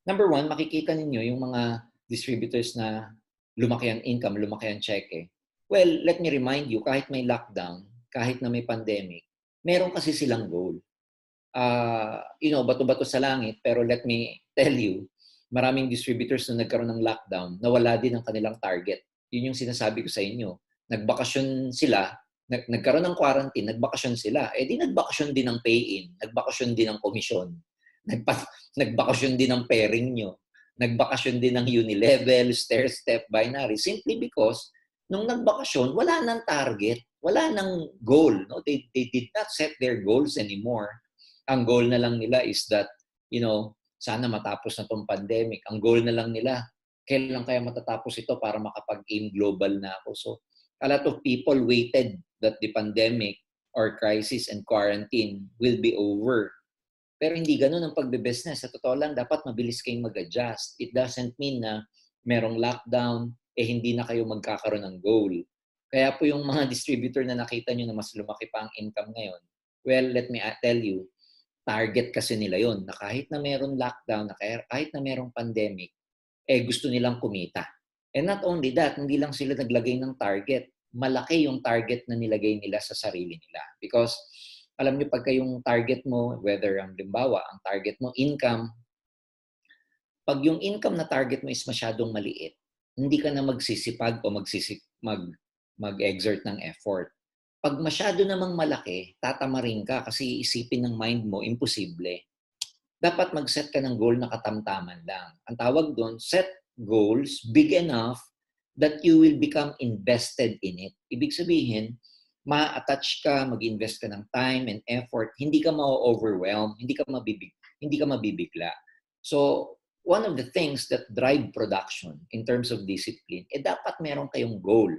Number one, makikita ninyo yung mga distributors na lumaki ang income, lumaki ang cheque. Well, let me remind you, kahit may lockdown, kahit na may pandemic, meron kasi silang goal. Bato-bato sa langit, pero let me tell you, maraming distributors na nagkaroon ng lockdown, nawala din ang kanilang target. Yun yung sinasabi ko sa inyo. Nagbakasyon sila, nagkaroon ng quarantine, nagbakasyon sila. Eh di nagbakasyon din ng pay-in, nagbakasyon din ng komisyon, nagbakasyon din ng pairing nyo, nagbakasyon din ng unilevel, stair-step, binary, simply because nung nagbakasyon, wala nang target, wala nang goal. No? They did not set their goals anymore. Ang goal na lang nila is that, sana matapos na tong pandemic. Ang goal na lang nila, kailan kaya matatapos ito para makapag-aim global na ako. So, a lot of people waited that the pandemic or crisis and quarantine will be over. Pero hindi ganun ang pagbe-business. Sa totoo lang, dapat mabilis kayong mag-adjust. It doesn't mean na merong lockdown, hindi na kayo magkakaroon ng goal. Kaya po yung mga distributor na nakita nyo na mas lumaki pa ang income ngayon, well, let me tell you, target kasi nila yon na kahit na merong lockdown, na kahit na merong pandemic, gusto nilang kumita. And not only that, hindi lang sila naglagay ng target. Malaki yung target na nilagay nila sa sarili nila. Because alam niyo, pagka yung target mo, whether ang limbawa, ang target mo income, pag yung income na target mo is masyadong maliit, hindi ka na magsisipag o mag-exert ng effort. Pag masyado namang malaki, tatamarin ka kasi isipin ng mind mo, imposible. Dapat mag-set ka ng goal na katamtaman lang. Ang tawag doon, set goals big enough that you will become invested in it. Ibig sabihin, ma-attach ka, mag-invest ka ng time and effort, hindi ka ma-overwhelm, hindi ka mabibigla. So, one of the things that drive production in terms of discipline, dapat meron kayong goal.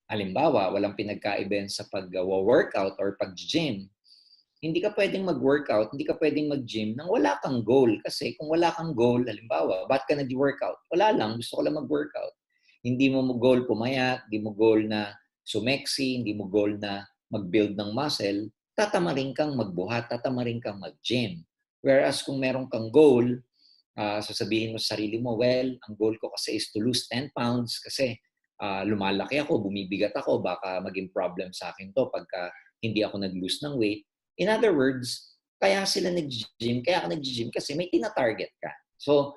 Halimbawa, walang pinagkaiba sa pag-workout or pag-gym. Hindi ka pwedeng mag-workout, hindi ka pwedeng mag-gym nang wala kang goal. Kasi kung wala kang goal, halimbawa, ba't ka nag-workout? Wala lang, gusto ko lang mag-workout. Hindi mo goal pumayat, hindi mo goal na sumeksi, hindi mo goal na mag-build ng muscle, tatamarin kang magbuhat, tatamarin kang mag-gym. Whereas kung meron kang goal, sasabihin mo sa sarili mo, well, ang goal ko kasi is to lose 10 pounds kasi lumalaki ako, bumibigat ako, baka maging problem sa akin to pagka hindi ako nag-lose ng weight. In other words, kaya sila nag-gym, kaya ako nag-gym kasi may tina-target ka. So,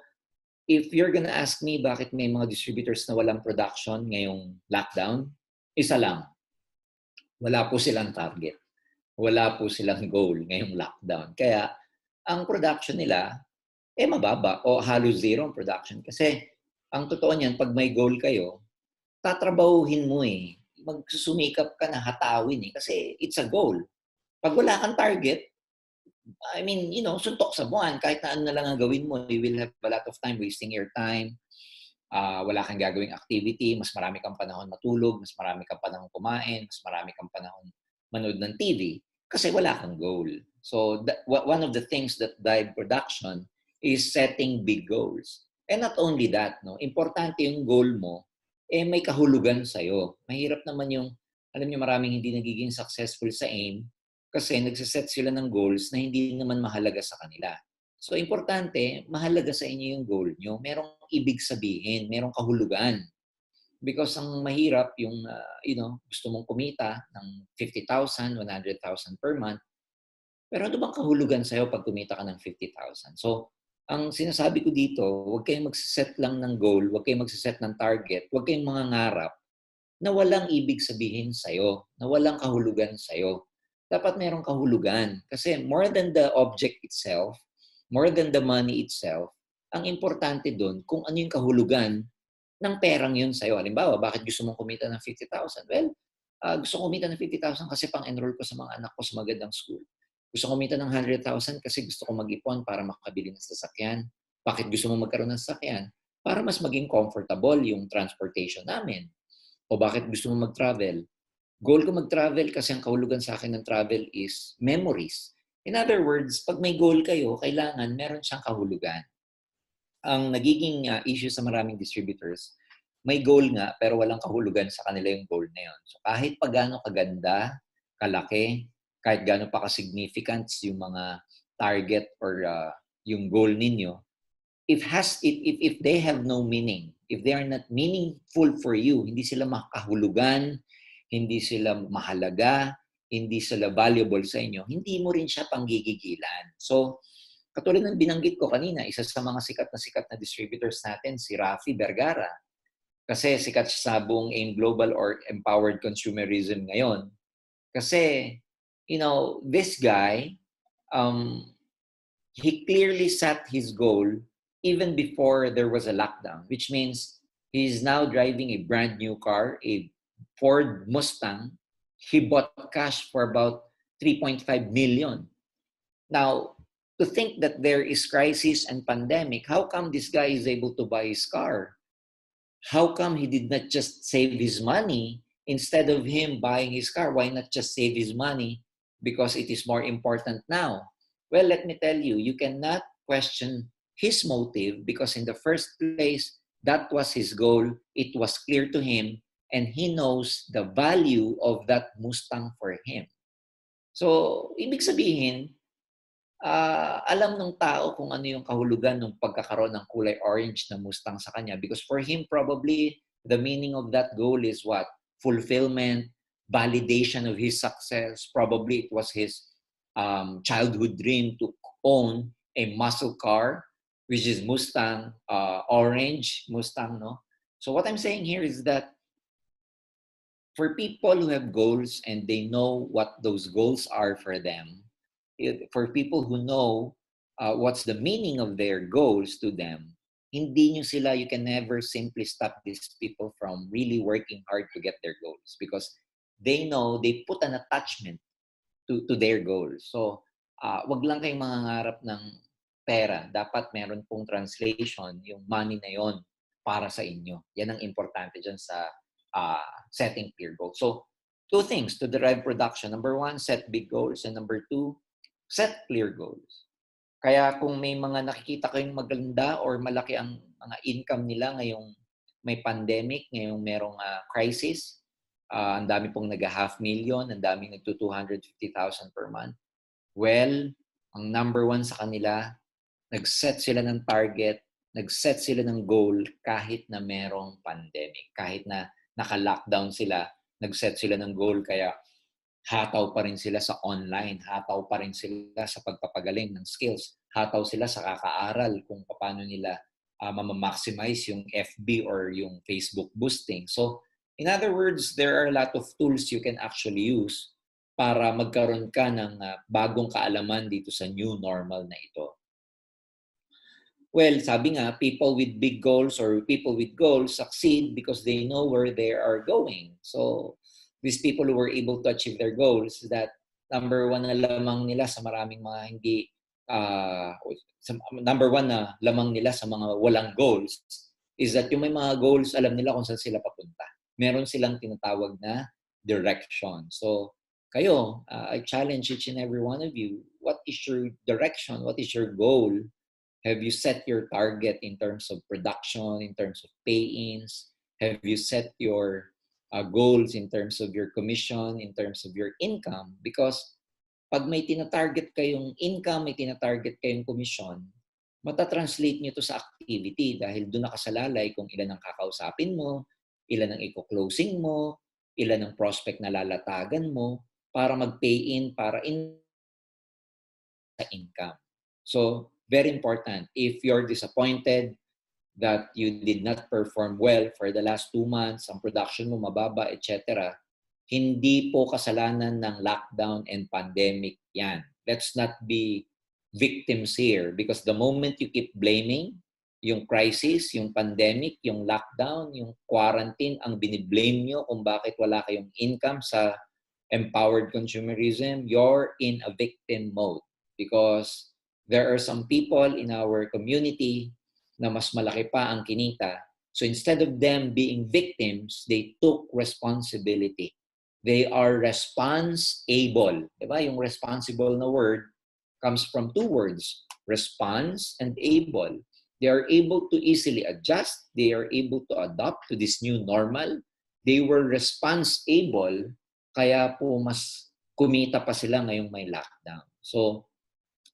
if you're gonna ask me bakit may mga distributors na walang production ngayong lockdown, isa lang, wala po silang target. Wala po silang goal ngayong lockdown. Kaya, ang production nila, mababa o halos zero ang production. Kasi, ang totoo niyan, pag may goal kayo, tatrabahuhin mo eh. Magsusumikap ka na hatawin eh. Kasi it's a goal. Pag wala kang target, suntok sa buwan. Kahit na ano na lang ang gawin mo, you will have a lot of time wasting your time. Wala kang gagawing activity, mas marami kang panahon matulog, mas marami kang panahon kumain, mas marami kang panahon manood ng TV kasi wala kang goal. So, one of the things that drive production is setting big goals. And not only that, no, importante yung goal mo, may kahulugan sa'yo. Mahirap naman yung, alam niyo, maraming hindi nagiging successful sa aim kasi nagsiset sila ng goals na hindi naman mahalaga sa kanila. So, importante, mahalaga sa inyo yung goal nyo. Merong ibig sabihin, merong kahulugan. Because ang mahirap yung, gusto mong kumita ng 50,000, 100,000 per month, pero ano bang kahulugan sa'yo pag kumita ka ng 50,000? So, ang sinasabi ko dito, huwag kayong magsiset lang ng goal, huwag kayong magsiset ng target, huwag kayong mangangarap na walang ibig sabihin sa'yo, na walang kahulugan sa'yo. Dapat merong kahulugan. Kasi more than the object itself, more than the money itself, ang importante doon kung ano yung kahulugan ng perang yun sa'yo. Halimbawa, bakit gusto mong kumita ng 50,000? Well, gusto kong kumita ng 50,000 kasi pang-enroll ko sa mga anak ko sa magandang school. Gusto kong kumita ng 100,000 kasi gusto kong mag-ipon para makabili ng sasakyan. Bakit gusto mong magkaroon ng sasakyan? Para mas maging comfortable yung transportation namin. O bakit gusto mong mag-travel? Goal ko mag-travel kasi ang kahulugan sa akin ng travel is memories. In other words, pag may goal kayo, kailangan meron siyang kahulugan. Ang nagiging issue sa maraming distributors, may goal nga pero walang kahulugan sa kanila yung goal na yun. So kahit pa gaano kaganda, kalaki, kahit gaano pa ka-significant yung mga target or yung goal ninyo, if they have no meaning, if they are not meaningful for you, hindi sila makahulugan, hindi sila mahalaga, hindi sila valuable sa inyo, hindi mo rin siya panggigigilan. So, katulad ng binanggit ko kanina, isa sa mga sikat na distributors natin, si Rafi Vergara. Kasi sikat siya sa buong AIM Global or Empowered Consumerism ngayon. Kasi, this guy, he clearly set his goal even before there was a lockdown, which means he's now driving a brand new car, a Ford Mustang. He bought cash for about 3.5 million. Now, to think that there is crisis and pandemic, how come this guy is able to buy his car? How come he did not just save his money instead of him buying his car? Why not just save his money? Because it is more important now. Well, let me tell you, you cannot question his motive because in the first place, that was his goal. It was clear to him and he knows the value of that Mustang for him. So, ibig sabihin, alam ng tao kung ano yung kahulugan ng pagkakaroon ng kulay orange na Mustang sa kanya because for him probably the meaning of that goal is what? Fulfillment, validation of his success. Probably it was his childhood dream to own a muscle car, which is Mustang, orange Mustang, no? So what I'm saying here is that for people who have goals and they know what those goals are for them, for people who know what's the meaning of their goals to them, hindi nyo sila, you can never simply stop these people from really working hard to get their goals because they know they put an attachment to their goals. So, wag lang kayong mangangarap ng pera. Dapat meron pong translation, yung money na yon para sa inyo. Yan ang importante dyan sa setting clear goals. So, two things to derive production. Number one, set big goals. And number two, set clear goals. Kaya kung may mga nakikita kayong maganda or malaki ang mga income nila ngayong may pandemic, ngayong merong crisis, ang dami pong nag-500,000, ang daming nagto-250,000 per month. Well, ang number one sa kanila, nag-set sila ng target, nag-set sila ng goal kahit na merong pandemic. Kahit na naka-lockdown sila, nag-set sila ng goal kaya hataw pa rin sila sa online, hataw pa rin sila sa pagpapagaling ng skills, hataw sila sa kakaaral kung paano nila ma-maximize yung FB or yung Facebook boosting. So, in other words, there are a lot of tools you can actually use para magkaroon ka ng bagong kaalaman dito sa new normal na ito. Well, sabi nga, people with big goals or people with goals succeed because they know where they are going. So, these people who were able to achieve their goals, that number one na lamang nila sa maraming mga hindi, number one na lamang nila sa mga walang goals is that yung may mga goals, alam nila kung saan sila papunta. Meron silang tinatawag na direction. So, kayo, I challenge each and every one of you, what is your direction? What is your goal? Have you set your target in terms of production, in terms of pay-ins? Have you set your goals in terms of your commission, in terms of your income? Because pag may tinatarget kayong income, may tinatarget kayong commission, matatranslate nyo to sa activity dahil doon nakasalalay kung ilan ang kakausapin mo, ilan ang i-closing mo, ilan ang prospect na lalatagan mo para mag-pay-in, para sa income. So, very important. If you're disappointed that you did not perform well for the last 2 months, ang production mo mababa, etc., hindi po kasalanan ng lockdown and pandemic yan. Let's not be victims here because the moment you keep blaming yung crisis, yung pandemic, yung lockdown, yung quarantine, ang biniblame nyo kung bakit wala kayong income sa empowered consumerism, you're in a victim mode because there are some people in our community na mas malaki pa ang kinita. So instead of them being victims, they took responsibility. They are responsible. Diba? Yung responsible na word comes from 2 words, response and able. They are able to easily adjust. They are able to adapt to this new normal. They were responsible, kaya po mas kumita pa sila ngayong may lockdown. So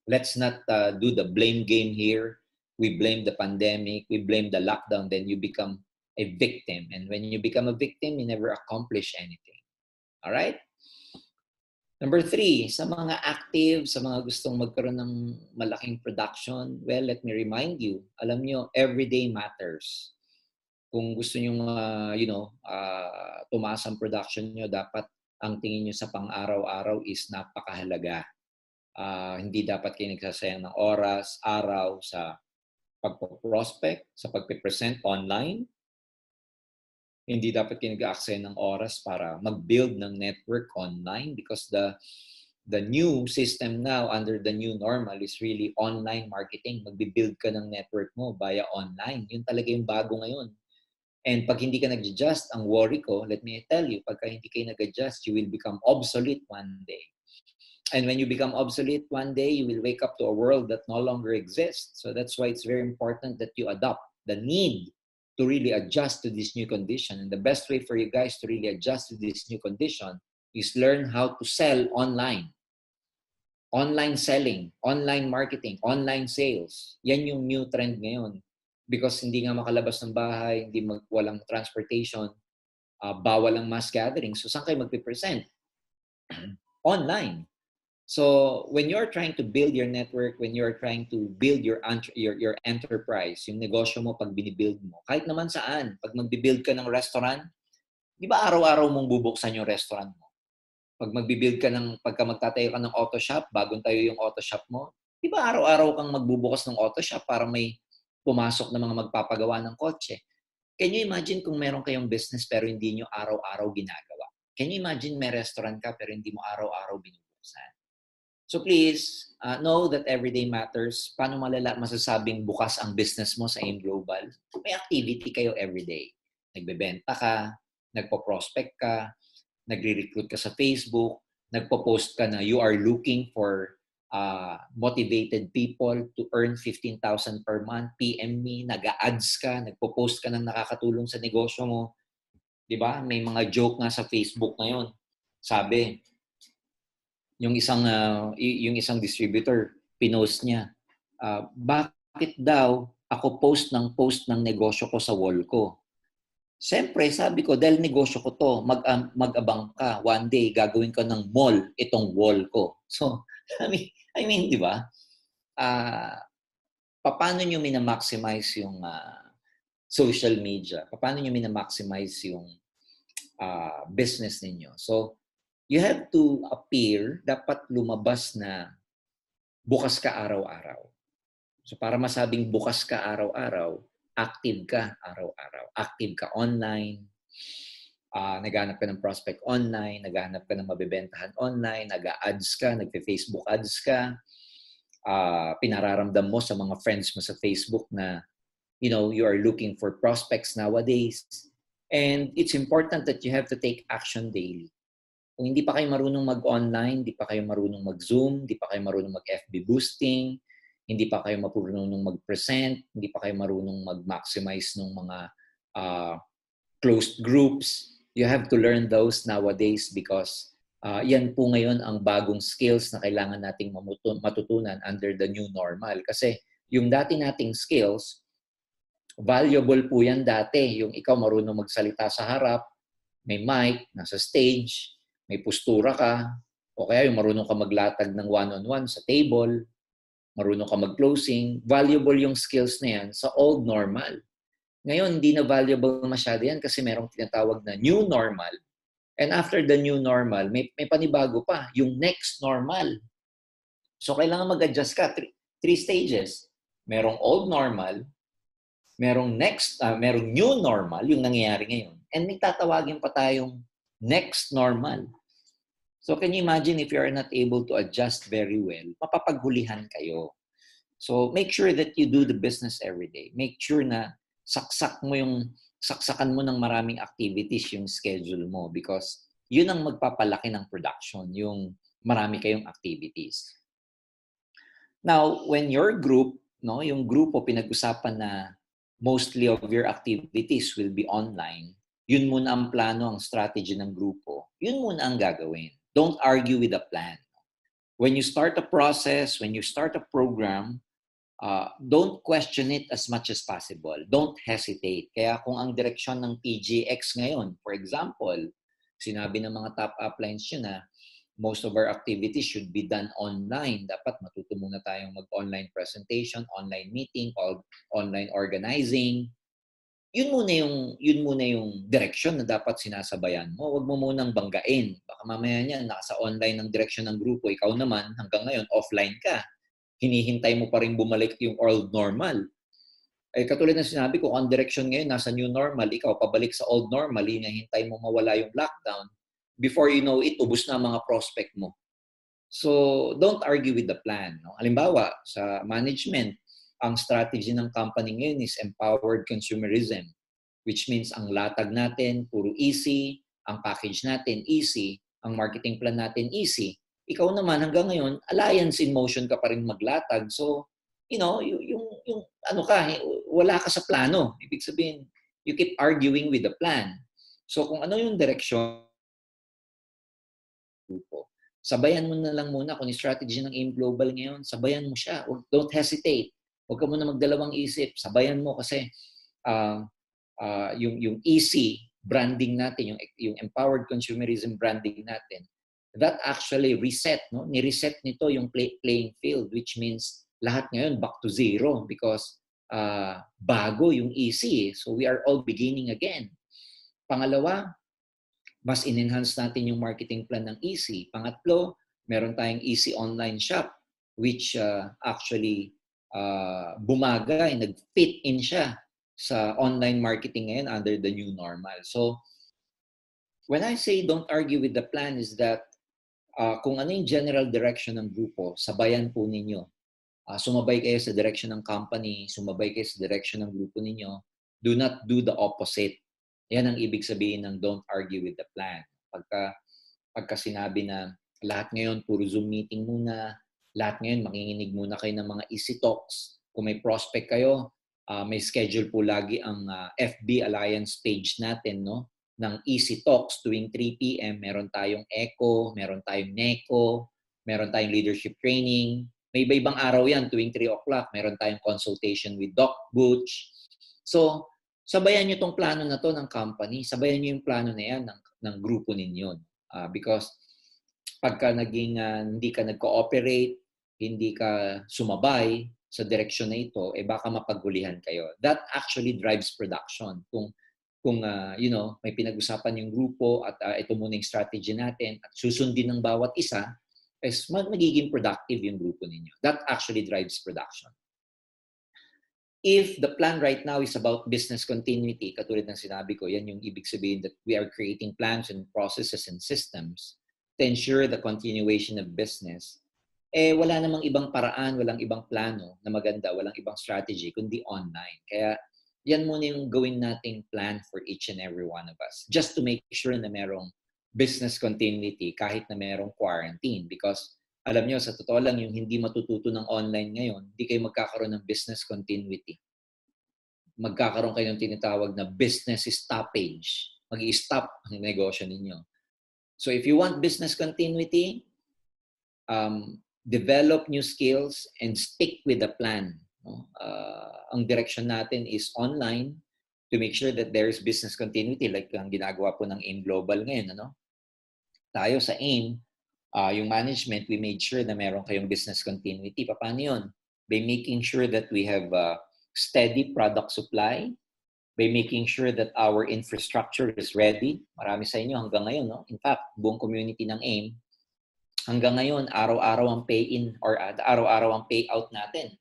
let's not do the blame game here. we blame the pandemic, we blame the lockdown, then you become a victim. And when you become a victim, you never accomplish anything. All right? Number 3, sa mga active, sa mga gustong magkaroon ng malaking production, well, let me remind you, alam nyo, everyday matters. Kung gusto nyo, tumaas ang production nyo, dapat ang tingin nyo sa pang-araw-araw is napakahalaga. Hindi dapat kayo nagsasayang ng oras, araw sa pagpo-prospect, sa pagpe-present online. Hindi dapat kayo nag-aaksaya ng oras para mag-build ng network online because the new system now under the new normal is really online marketing. Magbi-build ka ng network mo via online. Yun talaga yung bago ngayon. And pag hindi ka nag-adjust, ang worry ko, let me tell you, pagka hindi kayo nag-adjust, you will become obsolete one day. And when you become obsolete one day, you will wake up to a world that no longer exists. So that's why it's very important that you adopt the need to really adjust to this new condition. And the best way for you guys to really adjust to this new condition is learn how to sell online. Online selling, online marketing, online sales. Yan yung new trend ngayon. Because hindi nga makalabas ng bahay, walang transportation, bawal ang mass gathering. So saan kayo magpipresent? Online. So when you're trying to build your network, when you're trying to build your enterprise, yung negosyo mo pag binibuild mo, kahit naman saan, pag magbibuild ka ng restaurant, di ba araw-araw mong bubuksan yung restaurant mo? Pag pagka magtatayo ka ng auto shop, bagong tayo yung auto shop mo, di ba araw-araw kang magbubukas ng auto shop para may pumasok na mga magpapagawa ng kotse? Can you imagine kung meron kayong business pero hindi nyo araw-araw ginagawa? Can you imagine may restaurant ka pero hindi mo araw-araw binubuksan? So please, know that everyday matters. Paano masasabing bukas ang business mo sa AIM Global? May activity kayo everyday. Nagbebenta ka, nagpo-prospect ka, nagre-recruit ka sa Facebook, nagpo-post ka na you are looking for motivated people to earn 15,000 per month, PM me, nag-ads ka, nagpo-post ka ng nakakatulong sa negosyo mo. 'Di ba? May mga joke nga sa Facebook ngayon. Sabi, yung isang distributor, pinost niya, bakit daw ako post ng negosyo ko sa wall ko? Siyempre, sabi ko, dahil negosyo ko to, mag-abang ka. One day, gagawin ko ng mall itong wall ko. So, I mean, di ba? Paano nyo minamaximize yung social media? Paano nyo minamaximize yung business ninyo? So, you have to appear, dapat lumabas na bukas ka araw-araw. So para masabing bukas ka araw-araw, active ka araw-araw. Active ka online, naghanap ka ng prospect online, naghanap ka ng mabibentahan online, nag-ads ka, nagpe-Facebook ads ka, pinararamdam mo sa mga friends mo sa Facebook na you are looking for prospects nowadays. And it's important that you have to take action daily. Kung hindi pa kayo marunong mag-online, hindi pa kayo marunong mag-Zoom, hindi pa kayo marunong mag-FB boosting, hindi pa kayo marunong mag-present, hindi pa kayo marunong mag-maximize ng mga closed groups, you have to learn those nowadays because yan po ngayon ang bagong skills na kailangan nating matutunan under the new normal. Kasi yung dati nating skills, valuable po yan dati. Yung ikaw marunong magsalita sa harap, may mic, nasa stage, may postura ka, o kaya yung marunong ka maglatag ng one-on-one sa table, marunong ka mag-closing, valuable yung skills na yan sa old normal. Ngayon, hindi na valuable masyado yan kasi merong tinatawag na new normal. And after the new normal, may panibago pa, yung next normal. So, kailangan mag-adjust ka. Three stages. Merong old normal, merong new normal, yung nangyayari ngayon. And may tatawagin pa tayong next normal. So can you imagine if you are not able to adjust very well, mapapaghulihan kayo. So make sure that you do the business every day. Make sure na saksakan mo ng maraming activities yung schedule mo because yun ang magpapalaki ng production, yung marami kayong activities. Now, when your group, yung grupo pinag-usapan na mostly of your activities will be online, yun muna ang plano, ang strategy ng grupo. Yun muna ang gagawin. Don't argue with the plan. When you start a process, when you start a program, don't question it as much as possible. Don't hesitate. Kaya kung ang direksyon ng PGX ngayon, for example, sinabi ng mga top uplines yun na most of our activities should be done online. Dapat matuto muna tayong mag-online presentation, online meeting, online organizing. Yun muna yung direksyon na dapat sinasabayan mo. Huwag mo munang banggain. Baka mamaya niyan, nasa online ng direksyon ng grupo. Ikaw naman, hanggang ngayon, offline ka. Hinihintay mo pa rin bumalik yung old normal. Katulad ng sinabi ko, ang direction ngayon, nasa new normal, ikaw pabalik sa old normal, hinihintay mo mawala yung lockdown. Before you know it, ubos na mga prospect mo. So, don't argue with the plan. No? Halimbawa, sa management, ang strategy ng company ngayon is empowered consumerism, which means ang latag natin, puro easy, ang package natin, easy, ang marketing plan natin, easy. Ikaw naman, hanggang ngayon, alliance in motion ka pa rin maglatag. So, yung ano ka, wala ka sa plano. Ibig sabihin, you keep arguing with the plan. So, kung ano yung direksyon, grupo. Sabayan mo na lang muna kung yung strategy ng AIM Global ngayon, sabayan mo siya. Don't hesitate. Huwag ka muna magdalawang isip. Sabayan mo kasi yung easy branding natin, yung empowered consumerism branding natin, that actually reset, no? Ni-reset nito yung playing field, which means lahat ngayon back to zero because bago yung easy. So we are all beginning again. Pangalawa, mas in-enhance natin yung marketing plan ng Easy. Pangatlo, meron tayong Easy online shop which actually bumagay, nag-fit in siya sa online marketing ngayon under the new normal. So, when I say don't argue with the plan is that kung ano yung general direction ng grupo, sabayan po ninyo. Sumabay kayo sa direction ng company, sumabay kayo sa direction ng grupo ninyo. Do not do the opposite. Yan ang ibig sabihin ng don't argue with the plan. Pagka sinabi na lahat ngayon puro Zoom meeting muna, lahat ngayon makikinig muna kayo ng mga easy talks. Kung may prospect kayo, may schedule po lagi ang FB Alliance page natin, no? Ng easy talks tuwing 3 p.m. Meron tayong ECO, meron tayong NECO, meron tayong leadership training. May iba-ibang araw yan tuwing 3 o'clock. Meron tayong consultation with Doc Butch. So, sabayan nyo tong plano na to ng company. Sabayan nyo yung plano na yan ng grupo ninyo. Because pagka hindi ka nag-cooperate, hindi ka sumabay sa direksyon na ito, baka mapagulihan kayo. That actually drives production. Kung may pinag-usapan yung grupo at ito muna yung strategy natin at susundin ng bawat isa, magiging productive yung grupo ninyo. That actually drives production. If the plan right now is about business continuity, katulad ng sinabi ko, yan yung ibig sabihin that we are creating plans and processes and systems to ensure the continuation of business, wala namang ibang paraan, walang ibang plano na maganda, walang ibang strategy, kundi online. Kaya yan muna yung gawin nating plan for each and every one of us. Just to make sure na merong business continuity kahit na merong quarantine. Because alam nyo, sa totoo lang, yung hindi matututo ng online ngayon, hindi kayo magkakaroon ng business continuity. Magkakaroon kayo ng tinatawag na business stoppage. Mag-i-stop ang negosyo ninyo. So if you want business continuity, develop new skills and stick with the plan. Ang direction natin is online to make sure that there is business continuity like ang ginagawa po ng AIM Global ngayon. Tayo sa AIM, yung management, we made sure na meron kayong business continuity. Paano yun? By making sure that we have steady product supply, by making sure that our infrastructure is ready. Marami sa inyo hanggang ngayon, no? In fact, buong community ng AIM, hanggang ngayon, araw-araw ang pay-in or araw-araw ang payout natin.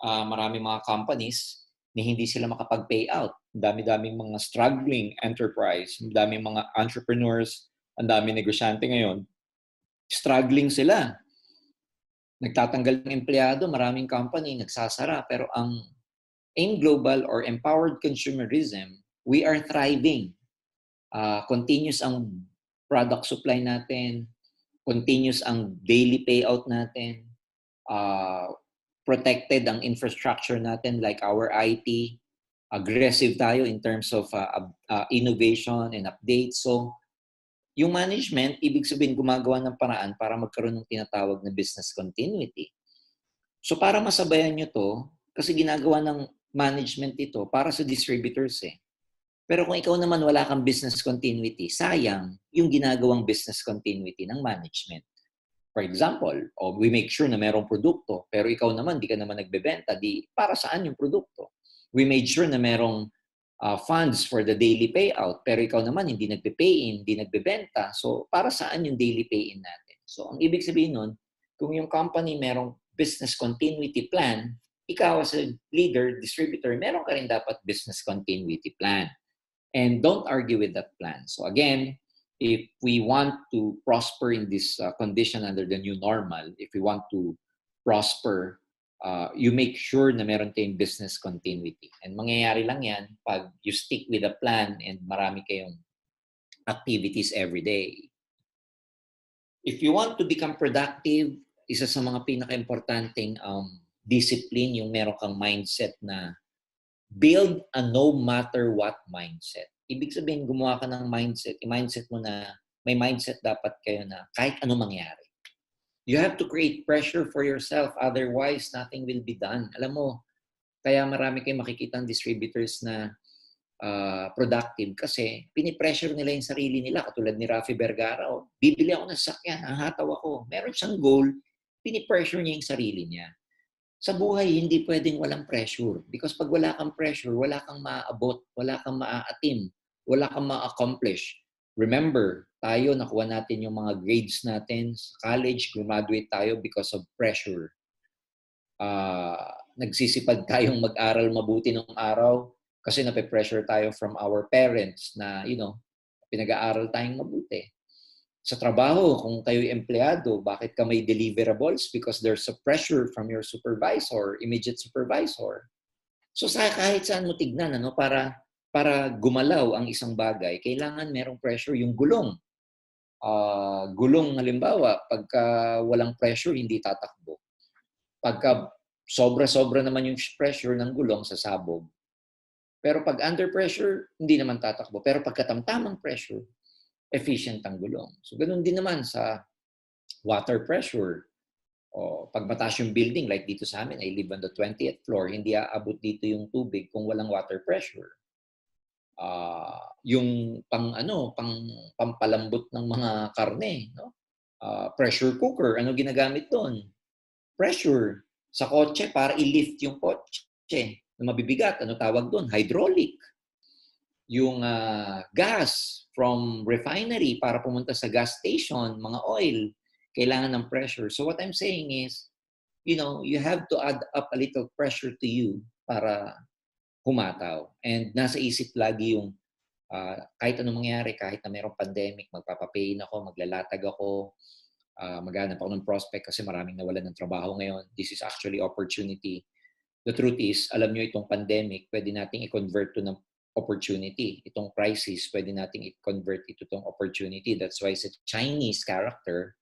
Marami mga companies na hindi sila makapag-payout. Ang dami-daming mga struggling enterprise, ang daming mga entrepreneurs, ang daming negosyante ngayon. Struggling sila. Nagtatanggal ng empleyado, maraming company nagsasara. Pero ang AIM Global or Empowered Consumerism, we are thriving. Continuous ang product supply natin, continuous ang daily payout natin, protected ang infrastructure natin like our IT, aggressive tayo in terms of innovation and updates. So, yung management, ibig sabihin, gumagawa ng paraan para magkaroon ng tinatawag na business continuity. So para masabayan nyo to, Kasi ginagawa ng management ito para sa distributors eh. Pero kung ikaw naman wala kang business continuity, sayang yung ginagawang business continuity ng management. For example, we make sure na merong produkto, pero ikaw naman, di ka naman nagbebenta, di para saan yung produkto? We made sure na merong funds for the daily payout, pero ikaw naman hindi nagpe-pay in, hindi nagbebenta. So, para saan yung daily pay-in natin? So, ang ibig sabihin nun, kung yung company merong business continuity plan, ikaw as a leader, distributor, meron ka rin dapat business continuity plan. And don't argue with that plan. So again, if we want to prosper in this condition under the new normal, if we want to prosper, you make sure na meron kayong business continuity. And mangyayari lang yan pag you stick with a plan and marami kayong activities every day. If you want to become productive, isa sa mga pinaka-importanting discipline yung meron kang mindset na build a no matter what mindset. Ibig sabihin, gumawa ka ng mindset. I-mindset mo na may mindset dapat kayo na kahit ano mangyari. You have to create pressure for yourself. Otherwise, nothing will be done. Alam mo, kaya marami kayong makikitang distributors na productive kasi pinipressure nila yung sarili nila. Katulad ni Rafi Vergara, bibili ako ng sakyan, hahataw ako. Meron siyang goal, pinipressure niya yung sarili niya. Sa buhay, hindi pwedeng walang pressure. Because pag wala kang pressure, wala kang maaabot, wala kang maaatim, wala kang ma-accomplish. Remember, tayo, nakuha natin yung mga grades natin sa college, graduate tayo because of pressure. Nagsisipag tayong mag-aral mabuti nung araw kasi nape-pressure tayo from our parents na, pinag-aaral tayong mabuti. Sa trabaho, kung kayo'y empleyado, bakit ka may deliverables? Because there's a pressure from your supervisor, immediate supervisor. So kahit saan mo tignan, para gumalaw ang isang bagay, kailangan merong pressure. Yung gulong. Gulong, halimbawa, pagka walang pressure, hindi tatakbo. Pagka sobra-sobra naman yung pressure ng gulong, sasabog. Pero pag under pressure, hindi naman tatakbo. Pero pagkatamtamang pressure, efficient ang gulong. So, ganun din naman sa water pressure. O, pag mataas yung building, like dito sa amin, I live on the 20th floor, hindi aabot dito yung tubig kung walang water pressure. Yung pampalambot ng mga karne, no? Pressure cooker, ano ginagamit doon? Pressure. Sa kotse, para i-lift yung kotse na mabibigat, ano tawag doon? Hydraulic. Yung gas from refinery para pumunta sa gas station, mga oil, kailangan ng pressure. So what I'm saying is, you have to add up a little pressure to you para humataw. And nasa isip lagi yung kahit anong mangyari, kahit na mayroong pandemic, magpapapain ako, maglalatag ako, maghanap ako ng prospect kasi maraming nawalan ng trabaho ngayon. This is actually opportunity. The truth is, alam nyo itong pandemic, pwede nating i-convert to ng opportunity. Itong crisis, pwede nating i-convert ito tong opportunity. That's why sa Chinese character,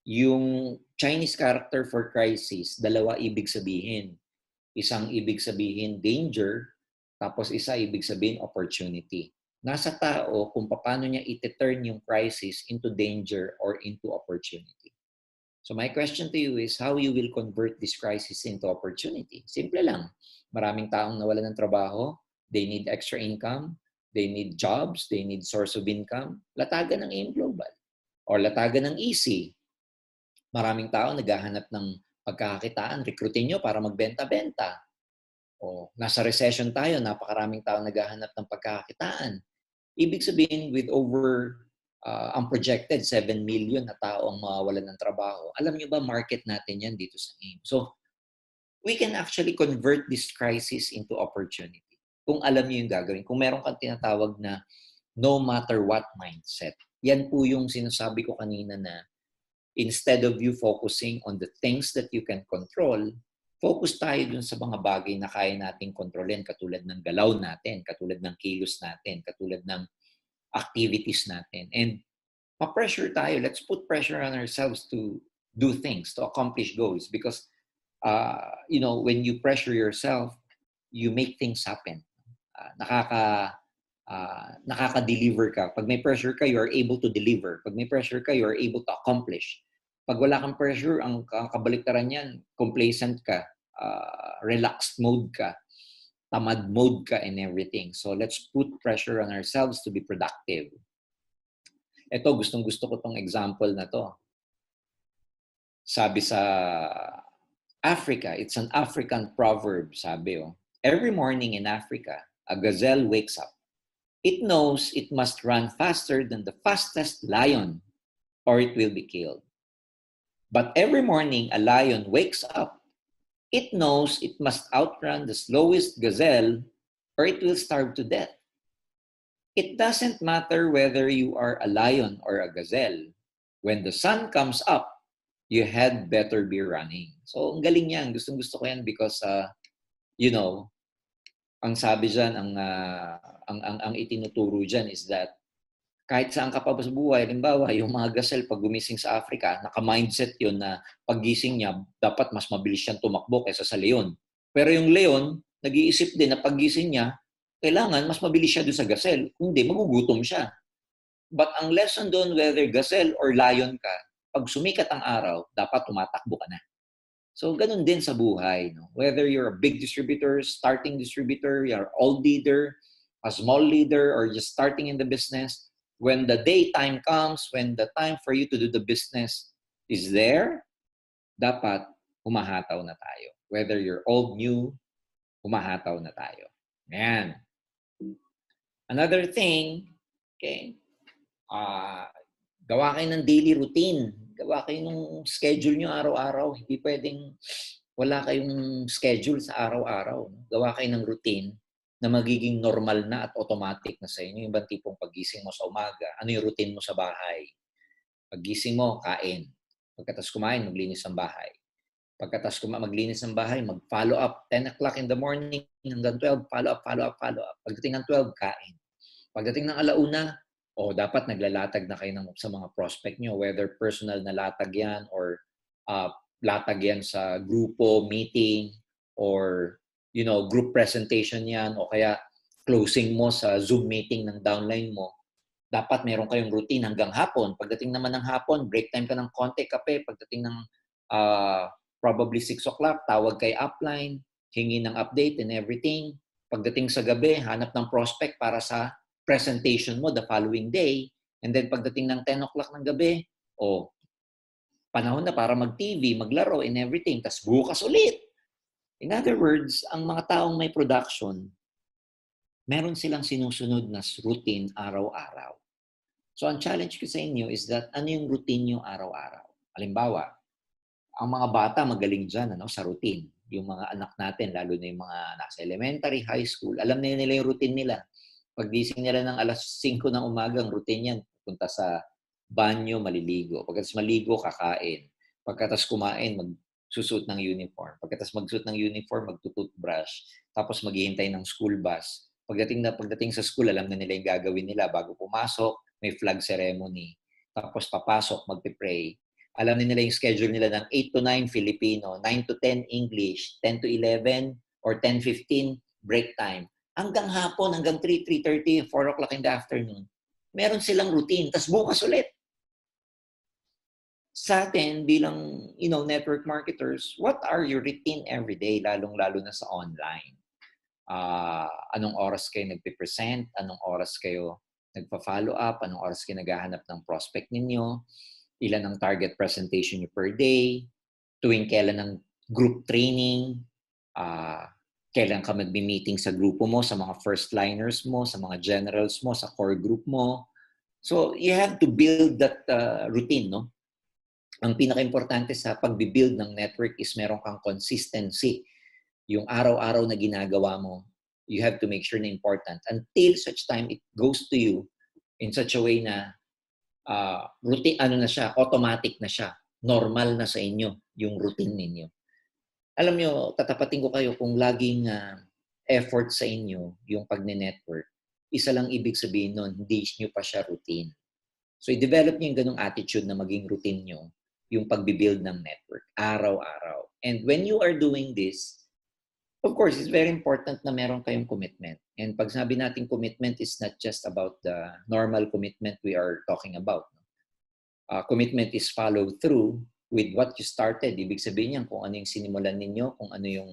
yung Chinese character for crisis, dalawa ibig sabihin. Isang ibig sabihin danger, tapos isa ibig sabihin opportunity. Nasa tao kung paano niya i-turn yung crisis into danger or into opportunity. So my question to you is how you will convert this crisis into opportunity. Simple lang. Maraming taong nawalan ng trabaho, they need extra income, they need jobs, they need source of income. Latagan ng AIM Global or latagan ng EC. Maraming tao naghahanap ng pagkakakitaan, recruitin nyo para magbenta-benta. O nasa recession tayo, napakaraming tao naghahanap ng pagkakakitaan. Ibig sabihin, with over ang projected 7 million na tao ang mawawalan ng trabaho. Alam nyo ba, market natin yan dito sa AIM. So, we can actually convert this crisis into opportunity. Kung alam niyo yung gagawin. Kung meron kang tinatawag na no matter what mindset. Yan po yung sinasabi ko kanina na instead of you focusing on the things that you can control, focus tayo dun sa mga bagay na kaya nating kontrolin katulad ng galaw natin, katulad ng kilos natin, katulad ng activities natin. And pa-pressure tayo. Let's put pressure on ourselves to do things, to accomplish goals. Because, when you pressure yourself, you make things happen. Nakaka-deliver ka. Pag may pressure ka, you are able to deliver. Pag may pressure ka, you are able to accomplish. Pag wala kang pressure, ang kabaliktaran yan, complacent ka. relaxed mode ka, tamad mode ka and everything. So let's put pressure on ourselves to be productive. Ito, gustong-gusto ko tong example na to. Sabi sa Africa, it's an African proverb, sabi every morning in Africa, a gazelle wakes up. It knows it must run faster than the fastest lion or it will be killed. But every morning a lion wakes up. It knows it must outrun the slowest gazelle or it will starve to death. It doesn't matter whether you are a lion or a gazelle. When the sun comes up, you had better be running. So, ang galing yan. Gustong-gusto ko yan because, ang sabi dyan, ang itinuturo dyan is that kahit saan ka pa sa buhay, halimbawa, yung mga gazelle pag gumising sa Africa, naka-mindset yun na paggising niya, dapat mas mabilis siyang tumakbo kaysa sa leon. Pero yung leon, nag-iisip din na paggising niya, kailangan mas mabilis siya doon sa gazelle. Hindi, magugutom siya. But ang lesson doon, whether gazelle or lion ka, pag sumikat ang araw, dapat tumatakbo ka na. So, ganun din sa buhay. No? Whether you're a big distributor, starting distributor, you're an old leader, a small leader, or just starting in the business, when the daytime comes, when the time for you to do the business is there, dapat humahataw na tayo. Whether you're old, new, humahataw na tayo. Ayan. Another thing, okay, gawa kayo ng daily routine. Gawa kayo ng schedule nyo araw-araw. Hindi pwedeng wala kayong schedule sa araw-araw. Gawa kayo ng routine na magiging normal na at automatic na sa inyo. Yung ibang tipong paggising mo sa umaga, ano yung routine mo sa bahay? Paggising mo, kain. Pagkatas kumain, maglinis ng bahay. Pagkatas maglinis ng bahay, mag-follow up. 10 o'clock in the morning hanggang 12, follow up. Pagdating ng 12, kain. Pagdating ng alauna, dapat naglalatag na kayo sa mga prospect nyo, whether personal na latag yan or latag yan sa grupo, meeting, or group presentation yan, o kaya closing mo sa Zoom meeting ng downline mo. Dapat meron kayong routine hanggang hapon. Pagdating naman ng hapon, break time ka ng konti, kape. Pagdating ng probably 6 o'clock, tawag kay upline, hingi ng update and everything. Pagdating sa gabi, hanap ng prospect para sa presentation mo the following day. And then pagdating ng 10 o'clock ng gabi, panahon na para mag-TV, maglaro and everything. Tas bukas ulit. In other words, ang mga taong may production, meron silang sinusunod na routine araw-araw. So ang challenge ko sa inyo is that ano yung routine nyo araw-araw? Halimbawa, ang mga bata magaling dyan sa routine. Yung mga anak natin, lalo na yung mga nasa elementary, high school, alam na nila yung routine nila. Paggising nila ng alas 5 ng umaga, ang routine yan, punta sa banyo, maliligo. Pagkatapos maligo, kakain. Pagkatapos kumain, magsusuot ng uniform. Pagkatapos magsuot ng uniform, magtututbrush. Tapos maghihintay ng school bus. Pagdating sa school, alam na nila yung gagawin nila. Bago pumasok, may flag ceremony. Tapos papasok, magpipray. Alam na nila yung schedule nila ng 8 to 9 Filipino, 9 to 10 English, 10 to 11, or 10-15 break time. Hanggang hapon, hanggang 3, 3:30, 4 o'clock in the afternoon. Meron silang routine. Tapos bukas ulit. Sa atin, bilang network marketers, what are your routine every day, lalong-lalo na sa online? Anong oras kayo nagpe-present? Anong oras kayo nagpa-follow up? Anong oras kayo naghahanap ng prospect ninyo? Ilan ang target presentation nyo per day? Tuwing kailan ng group training? Kailan ka magbi-meeting sa grupo mo, sa mga first liners mo, sa mga generals mo, sa core group mo. So, you have to build that routine, no? Ang pinaka-importante sa pag-build ng network is meron kang consistency. Yung araw-araw na ginagawa mo, you have to make sure na important until such time it goes to you in such a way na routine, automatic na siya. Normal na sa inyo yung routine ninyo. Alam nyo, tatapatin ko kayo kung laging effort sa inyo yung pagne-network, isa lang ibig sabihin nun, hindi nyo pa siya routine. So, i-develop nyo yung ganong attitude na maging routine nyo, yung pagbibuild ng network, araw-araw. And when you are doing this, of course, it's very important na meron kayong commitment. And pag sabi natin commitment is not just about the normal commitment we are talking about. Commitment is follow through, with what you started. Ibig sabihin yan kung ano yung sinimulan ninyo, kung ano yung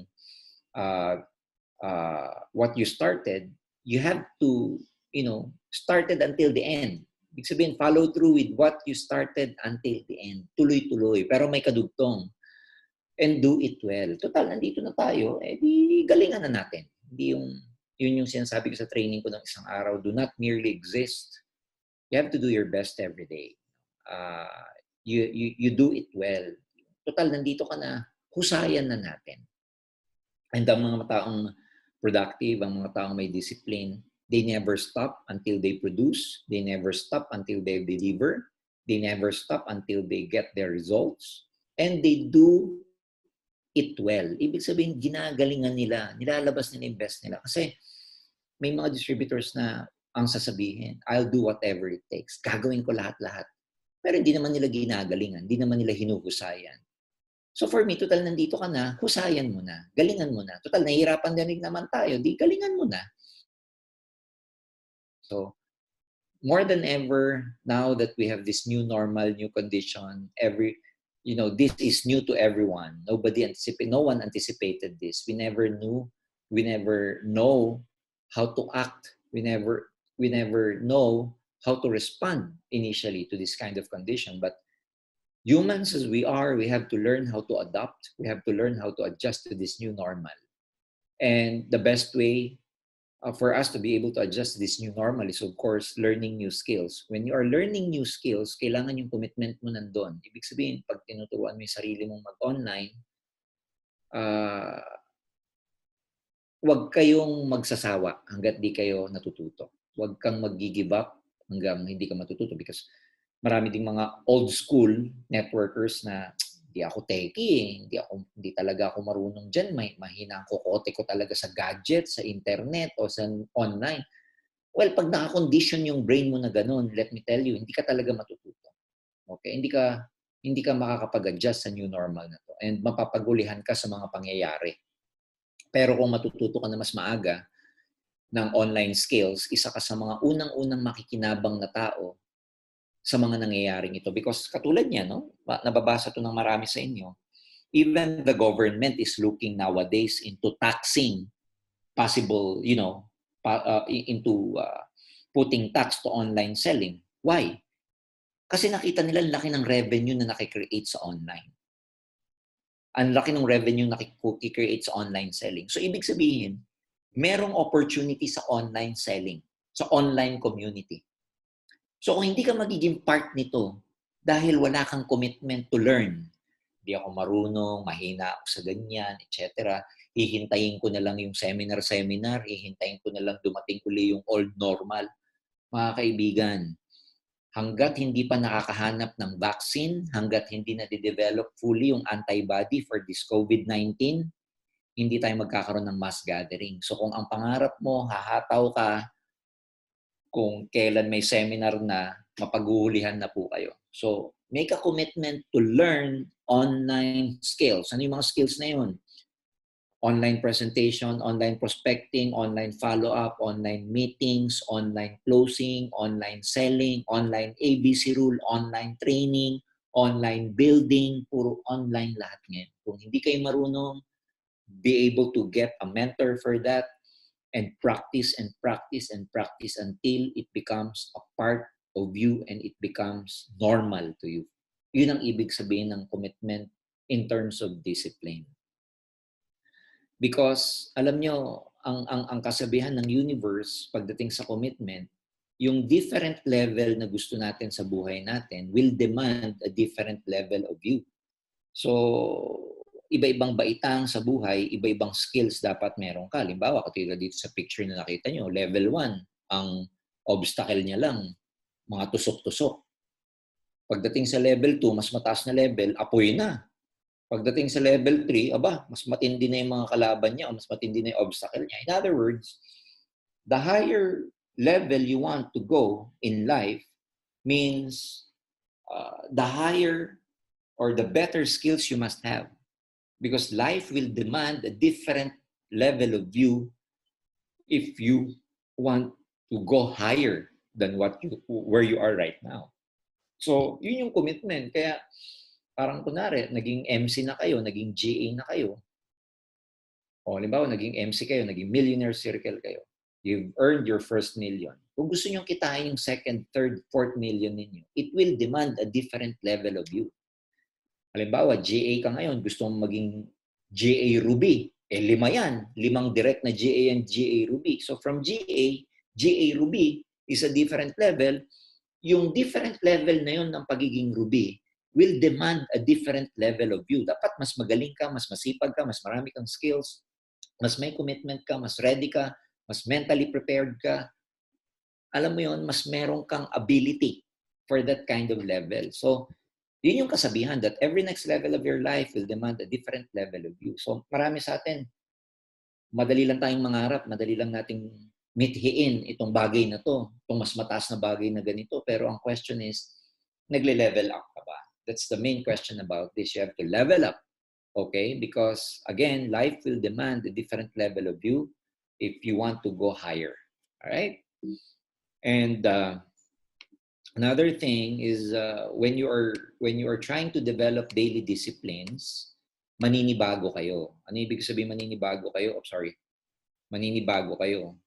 uh, what you started, you have to, started until the end. Ibig sabihin, follow through with what you started until the end. Tuloy-tuloy. Pero may kadugtong. And do it well. Total, nandito na tayo. Di galingan na natin. Yun yung sinasabi ko sa training ko ng isang araw. Do not merely exist. You have to do your best every day. You do it well. Total, nandito ka na. Husayan na natin. And ang mga taong productive, ang mga taong may discipline, they never stop until they produce. They never stop until they deliver. They never stop until they get their results. And they do it well. Ibig sabihin, ginagalingan nila. Nilalabas nila yung best nila. Kasi may mga distributors na ang sasabihin, I'll do whatever it takes. Gagawin ko lahat-lahat. Pero hindi naman nila ginagalingan. Hindi naman nila hinuhusayan. So for me, total nandito ka na, husayan mo na. Galingan mo na. Total, nahihirapan din naman tayo. Di, galingan mo na. So, more than ever, now that we have this new normal, new condition, this is new to everyone. No one anticipated this. We never know how to act. We never know how to respond initially to this kind of condition. But humans as we are, we have to learn how to adapt. We have to learn how to adjust to this new normal. And the best way for us to be able to adjust this new normal is, of course, learning new skills. When you are learning new skills, kailangan yung commitment mo nandun. Ibig sabihin, pag tinuturuan mo yung sarili mong mag-online, huwag kayong magsasawa hanggat di kayo natututo. Huwag kang mag-give up hanggang hindi ka matututo because marami ding mga old school networkers na hindi ako techie, hindi talaga ako marunong diyan, mahina ang kokote ko talaga sa gadget, sa internet o sa online. Well, pag naka-condition yung brain mo na ganun, let me tell you, hindi ka talaga matututo. Okay? Hindi ka makakapag-adjust sa new normal na to and mapapagulihan ka sa mga pangyayari. Pero kung matututo ka na mas maaga ng online skills, isa ka sa mga unang-unang makikinabang na tao sa mga nangyayaring ito. Because katulad niya, no? Nababasa to ng marami sa inyo. Even the government is looking nowadays into taxing possible, into putting tax to online selling. Why? Kasi nakita nila ang laki ng revenue na nakikreate sa online. Ang laki ng revenue na nakikreate sa online selling. So, ibig sabihin, merong opportunity sa online selling, sa online community. So kung hindi ka magiging part nito dahil wala kang commitment to learn, hindi ako marunong, mahina ako sa ganyan, etc. Hihintayin ko na lang yung seminar, hihintayin ko na lang dumating uli yung old normal. Mga kaibigan, hanggat hindi pa nakakahanap ng vaccine, hanggat hindi na de-develop fully yung antibody for this COVID-19, hindi tayo magkakaroon ng mass gathering. So kung ang pangarap mo, hahataw ka, kung kailan may seminar na, mapaghuhulihan na po kayo. So, make a commitment to learn online skills. Ano yung mga skills na yun? Online presentation, online prospecting, online follow-up, online meetings, online closing, online selling, online ABC rule, online training, online building, puro online lahat ngayon. Kung hindi kayo marunong, be able to get a mentor for that, and practice and practice and practice until it becomes a part of you and it becomes normal to you. Yun ang ibig sabihin ng commitment in terms of discipline. Because alam nyo, ang kasabihan ng universe pagdating sa commitment, yung different level na gusto natin sa buhay natin will demand a different level of you. So, iba-ibang baitang sa buhay, iba-ibang skills dapat meron ka. Halimbawa, katulad dito sa picture na nakita nyo, level 1, ang obstacle niya lang, mga tusok-tusok. Pagdating sa level 2, mas mataas na level, apoy na. Pagdating sa level 3, mas matindi na yung mga kalaban niya o mas matindi na yung obstacle niya. In other words, the higher level you want to go in life means the higher or the better skills you must have. Because life will demand a different level of you if you want to go higher than where you are right now. So, yun yung commitment. Kaya, Parang kunwari, naging MC na kayo, naging GA na kayo. O halimbawa, naging MC kayo, naging millionaire circle kayo. You've earned your first million. Kung gusto nyo kitain yung second, third, fourth million ninyo, it will demand a different level of you. Halimbawa, GA ka ngayon, gusto mong maging GA Ruby. Eh, 5 yan. 5 direct na GA and GA Ruby. So from GA Ruby is a different level. Yung different level na yun ng pagiging Ruby will demand a different level of you. Dapat mas magaling ka, mas masipag ka, mas marami kang skills, mas may commitment ka, mas ready ka, mas mentally prepared ka. Alam mo yun, mas meron kang ability for that kind of level. So, yun yung kasabihan that every next level of your life will demand a different level of you. So, marami sa atin, madali lang tayong mangarap, madali lang nating mithiin itong bagay na to, itong mas mataas na bagay na ganito. Pero ang question is, nagle-level up ka ba? That's the main question about this. You have to level up, okay? Because, again, life will demand a different level of you if you want to go higher. All right? And another thing is when you are trying to develop daily disciplines, maninibago kayo. Ano ibig sabihin maninibago kayo? Oh, sorry. Maninibago kayo.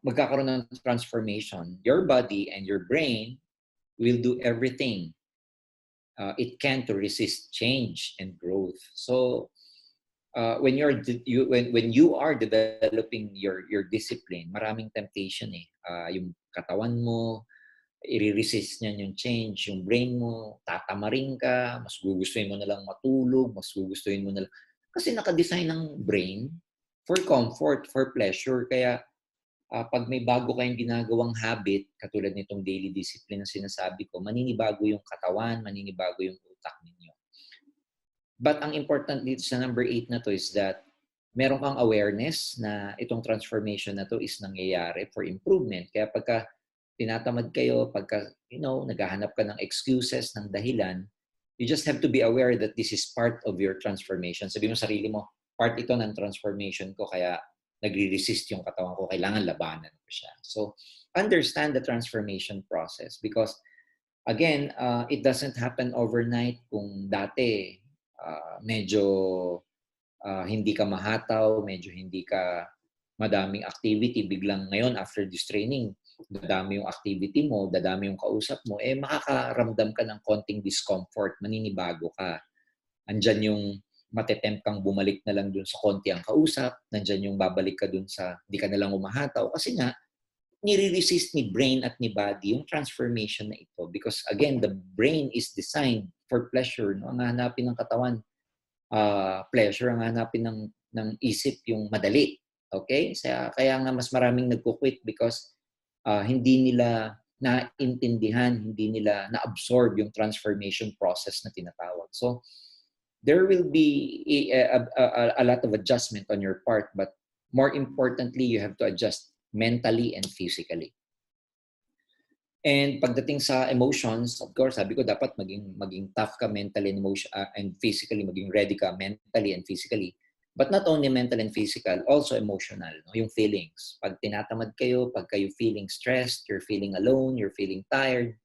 Magkakaroon ng transformation. Your body and your brain will do everything it can to resist change and growth. So when you are developing your discipline, maraming temptation eh. Yung katawan mo, i-resist niyan yung change. Yung brain mo, tatamarin ka, mas gugustuhin mo na lang matulog, mas gugustuhin mo na lang. Kasi naka-design ng brain for comfort, for pleasure. Kaya pag may bago kayong ginagawang habit, katulad nitong daily discipline na sinasabi ko, maninibago yung katawan, maninibago yung utak ninyo. But ang important dito sa number 8 na to is that meron kang awareness na itong transformation na to is nangyayari for improvement. Kaya pagka tinatamad kayo, pagka, naghahanap ka ng excuses, ng dahilan, you just have to be aware that this is part of your transformation. Sabi mo sarili mo, part ito ng transformation ko, kaya nagre-resist yung katawan ko, kailangan labanan ko siya. So, understand the transformation process because, again, it doesn't happen overnight. Kung dati, medyo hindi ka mahataw, medyo hindi ka madaming activity, biglang ngayon after this training, dadami yung activity mo, dadami yung kausap mo, makakaramdam ka ng konting discomfort, maninibago ka. Andyan yung matetempt kang bumalik na lang dun sa konti ang kausap, nandyan yung babalik ka dun sa di ka na lang umahataw. Kasi nga, nire-resist ni brain at ni body yung transformation na ito. Because again, the brain is designed for pleasure. No? Ang hanapin ng katawan, pleasure. Ang hanapin ng isip yung madali. Okay? Kaya nga mas maraming nagko-quit because hindi nila naintindihan, hindi nila na-absorb yung transformation process na tinatawag. So, there will be a lot of adjustment on your part, but more importantly, you have to adjust mentally and physically. And pagdating sa emotions, of course, sabi ko dapat maging tough ka mentally and physically, maging ready ka mentally and physically. But not only mental and physical, also emotional, no? Yung feelings. Pag tinatamad kayo, pag kayo feeling stressed, you're feeling alone, you're feeling tired,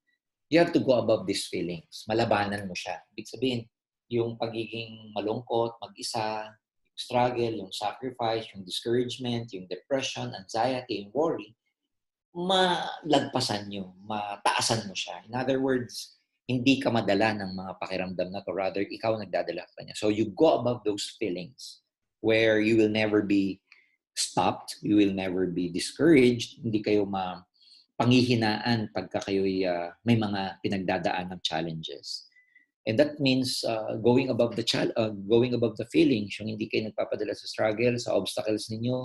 you have to go above these feelings. Malabanan mo siya. Ibig sabihin, yung pagiging malungkot, mag-isa, yung struggle, yung sacrifice, yung discouragement, yung depression, anxiety, yung worry, malagpasan nyo, mataasan mo siya. In other words, hindi ka madala ng mga pakiramdam na to. Rather, ikaw nagdadala ka niya. So you go above those feelings where you will never be stopped, you will never be discouraged, hindi kayo panghihinaan pagka kayo'y may mga pinagdadaan ng challenges. And that means going above the feelings, yung hindi kayo nagpapadala sa struggle, sa obstacles ninyo.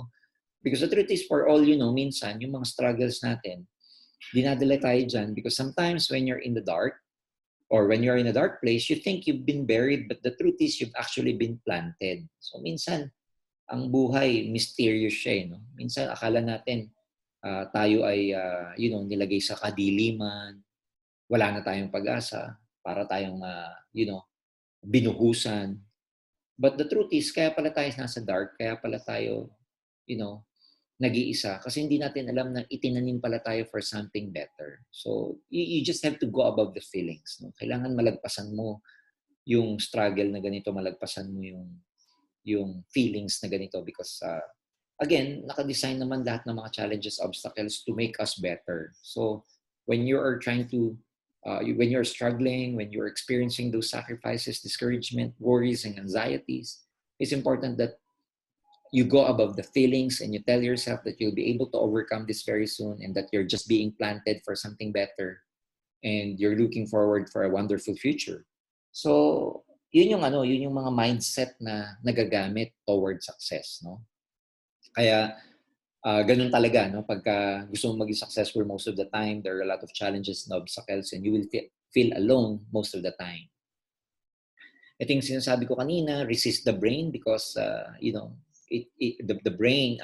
Because the truth is, for all you know, minsan, yung mga struggles natin, dinadala tayo dyan because sometimes when you're in the dark or when you're in a dark place, you think you've been buried, but the truth is you've actually been planted. So minsan, ang buhay, mysterious siya. No? Minsan, akala natin, tayo ay nilagay sa kadiliman, wala na tayong pag-asa, para tayong binuhusan. But the truth is, kaya pala tayo nasa dark, kaya pala tayo nag-iisa kasi hindi natin alam na itinanim pala tayo for something better. So, you just have to go above the feelings. No? Kailangan malagpasan mo yung struggle na ganito, malagpasan mo yung feelings na ganito because again, naka-design naman lahat ng mga challenges, obstacles to make us better. So, when you are trying to, when you're struggling, when you're experiencing those sacrifices, discouragement, worries, and anxieties, it's important that you go above the feelings and you tell yourself that you'll be able to overcome this very soon and that you're just being planted for something better and you're looking forward for a wonderful future. So, yun yung mga mindset na nagagamit toward success, no? Kaya ganun talaga, no? Pagka gusto mong maging successful most of the time, there are a lot of challenges and obstacles and you will feel alone most of the time. Ito yung sinasabi ko kanina, resist the brain because, the brain,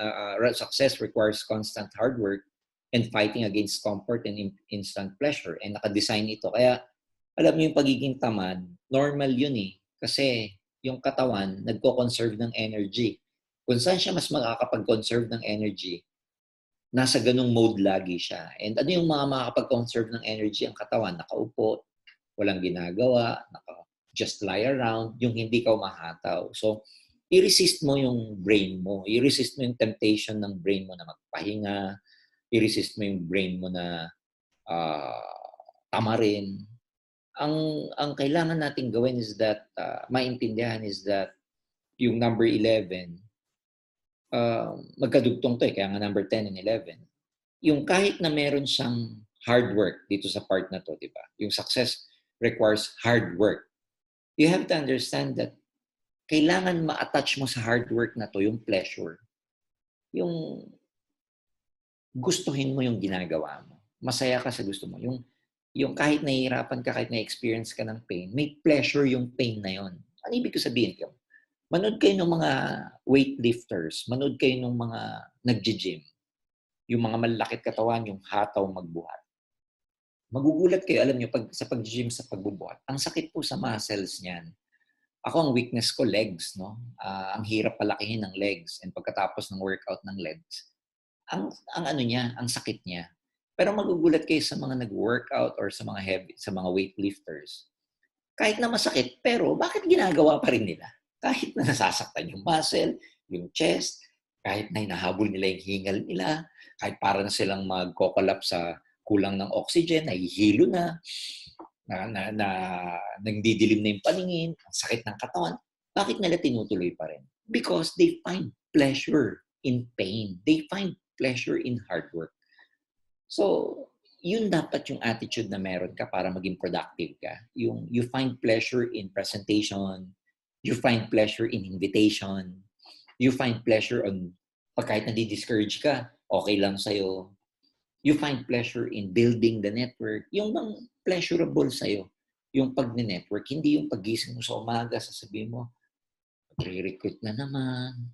success requires constant hard work and fighting against comfort and instant pleasure. And naka-design ito. Kaya, alam niyo yung pagiging tamad, normal yun eh. Kasi yung katawan, nagko-conserve ng energy. Kung saan siya mas makakapag-conserve ng energy, nasa ganung mode lagi siya. And ano yung mga makakapag-conserve ng energy? Ang katawan, nakaupo, walang ginagawa, just lie around, yung hindi ka umahataw. So, i-resist mo yung brain mo. I-resist mo yung temptation ng brain mo na magpahinga. I-resist mo yung brain mo na tamarin. Ang kailangan nating gawin is that, maintindihan is that yung number 11, magkadugtong to eh, kaya nga number 10 and 11. Yung kahit na meron siyang hard work dito sa part na to, di ba? Yung success requires hard work. You have to understand that kailangan ma-attach mo sa hard work na to yung pleasure. Yung gustuhin mo yung ginagawa mo. Masaya ka sa gusto mo. Yung kahit nahihirapan ka, kahit na-experience ka ng pain, may pleasure yung pain na yon. Ano ibig ko sabihin ko? Manood kayo ng mga weightlifters, manood kayo ng mga nag-gym. Yung mga malakit katawan, yung hataw magbuhat. Magugulat kayo, alam nyo, sa pag-gym, sa pagbubuhat, ang sakit po sa muscles niyan. Ako, ang weakness ko, legs, no? Ang hirap palakihin ng legs. And pagkatapos ng workout ng legs, ang ano niya, ang sakit niya. Pero magugulat kayo sa mga nag-workout or sa mga heavy, sa mga weightlifters. Kahit na masakit, pero bakit ginagawa pa rin nila? Kahit na nasasaktan yung muscle, yung chest, kahit na hinahabol nila yung hingal nila, kahit para na silang magkokolap sa kulang ng oxygen, nahihilo na nagdidilim na yung paningin, ang sakit ng katawan, bakit nila tinutuloy pa rin? Because they find pleasure in pain. They find pleasure in hard work. So, yun dapat yung attitude na meron ka para maging productive ka. Yung you find pleasure in presentation, you find pleasure in invitation, you find pleasure on kahit nadi-discourage ka, okay lang sa'yo. You find pleasure in building the network. Yung bang pleasurable sa'yo, yung pag-network, hindi yung pag-gising mo sa umaga, sasabihin mo, re-recruit na naman.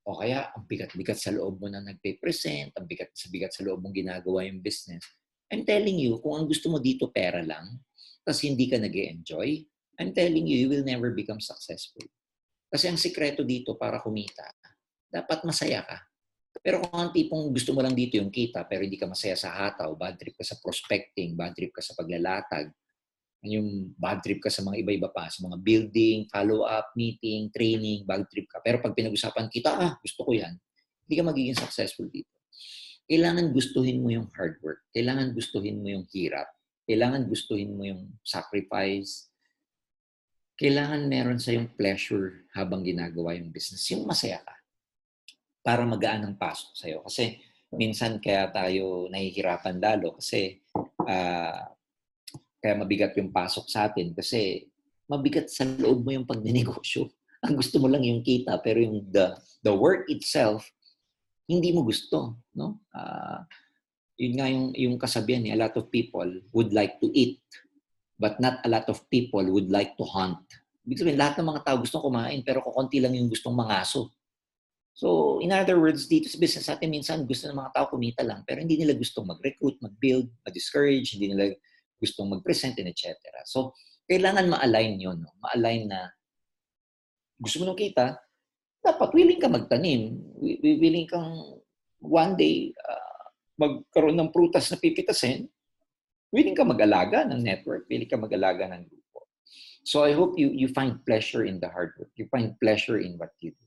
O kaya, ang bigat-bigat sa loob mo na nagpe-present, ang bigat sa loob mong ginagawa yung business. I'm telling you, kung ang gusto mo dito pera lang, tapos hindi ka nag-e-enjoy, I'm telling you, you will never become successful. Kasi ang sikreto dito para kumita, dapat masaya ka. Pero kung ang tipong gusto mo lang dito yung kita pero hindi ka masaya sa hataw, bad trip ka sa prospecting, bad trip ka sa paglalatag, yung bad trip ka sa mga iba-iba pa, sa mga building, follow-up, meeting, training, bad trip ka. Pero pag pinag-usapan kita, gusto ko yan, hindi ka magiging successful dito. Kailangan gustuhin mo yung hard work. Kailangan gustuhin mo yung hirap. Kailangan gustuhin mo yung sacrifice. Kailangan meron sa yung pleasure habang ginagawa yung business. Yung masaya ka para magaan ang pasok sa'yo. Kasi minsan kaya tayo nahihirapan lalo kasi kaya mabigat yung pasok sa atin kasi mabigat sa loob mo yung pagnenegosyo. Ang gusto mo lang yung kita pero yung the work itself hindi mo gusto, no? Yun nga yung kasabihan a lot of people would like to eat but not a lot of people would like to hunt. Ibig sabihin, lahat ng mga tao gustong kumain pero kukunti lang yung gustong mangaso. So, in other words, dito sa business natin, minsan gusto ng mga tao kumita lang, pero hindi nila gustong mag-recruit, mag-build, mag-discourage, hindi nila gustong mag-present, and etc. So, kailangan ma-align yun. No? Ma-align na gusto mo nung kita, dapat willing ka magtanim. Willing kang one day, magkaroon ng prutas na pipitasin, willing ka mag-alaga ng network, willing ka mag-alaga ng grupo. So I hope you find pleasure in the hard work. You find pleasure in what you do.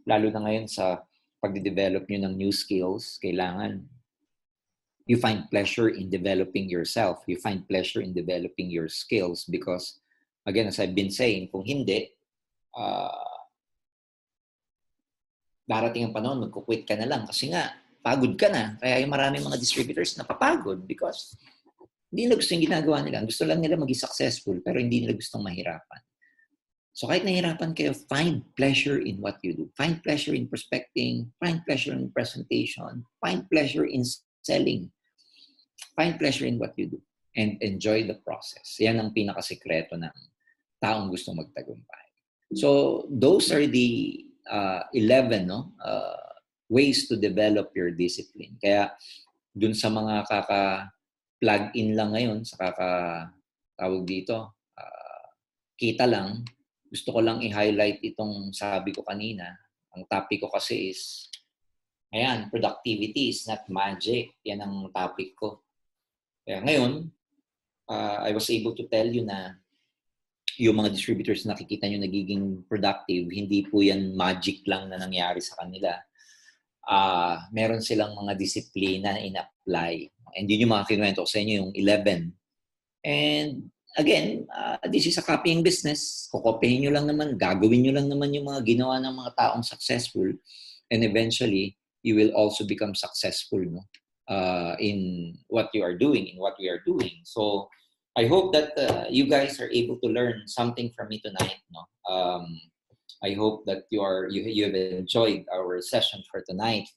Lalo na ngayon sa pagde-develop nyo ng new skills, kailangan you find pleasure in developing yourself. You find pleasure in developing your skills because, again, as I've been saying, kung hindi, darating ang panahon, magkukwit ka na lang kasi nga, pagod ka na. Kaya yung maraming mga distributors napapagod because hindi nila gusto yung ginagawa nila. Gusto lang nila maging successful pero hindi nila gustong mahirapan. So kahit nahirapan kayo, find pleasure in what you do. Find pleasure in prospecting. Find pleasure in presentation. Find pleasure in selling. Find pleasure in what you do. And enjoy the process. Yan ang pinakasikreto ng taong gustong magtagumpay. So those are the 11 ways to develop your discipline. Kaya dun sa mga kaka-plug in lang ngayon, sa kaka-tawag dito, kita lang, gusto ko lang i-highlight itong sabi ko kanina. Ang topic ko kasi is, ayan, productivity is not magic. Yan ang topic ko. Kaya ngayon, I was able to tell you na yung mga distributors na nakikita nyo nagiging productive, hindi po yan magic lang na nangyari sa kanila. Meron silang mga disiplina na in-apply. And yun yung mga kinuwento ko sa inyo, yung 11. And again, this is a copying business. Kukopihin nyo lang naman, gagawin nyo lang naman yung mga ginawa ng mga taong successful. And eventually, you will also become successful in what you are doing, in what we are doing. So, I hope that you guys are able to learn something from me tonight. I hope that you have enjoyed our session for tonight.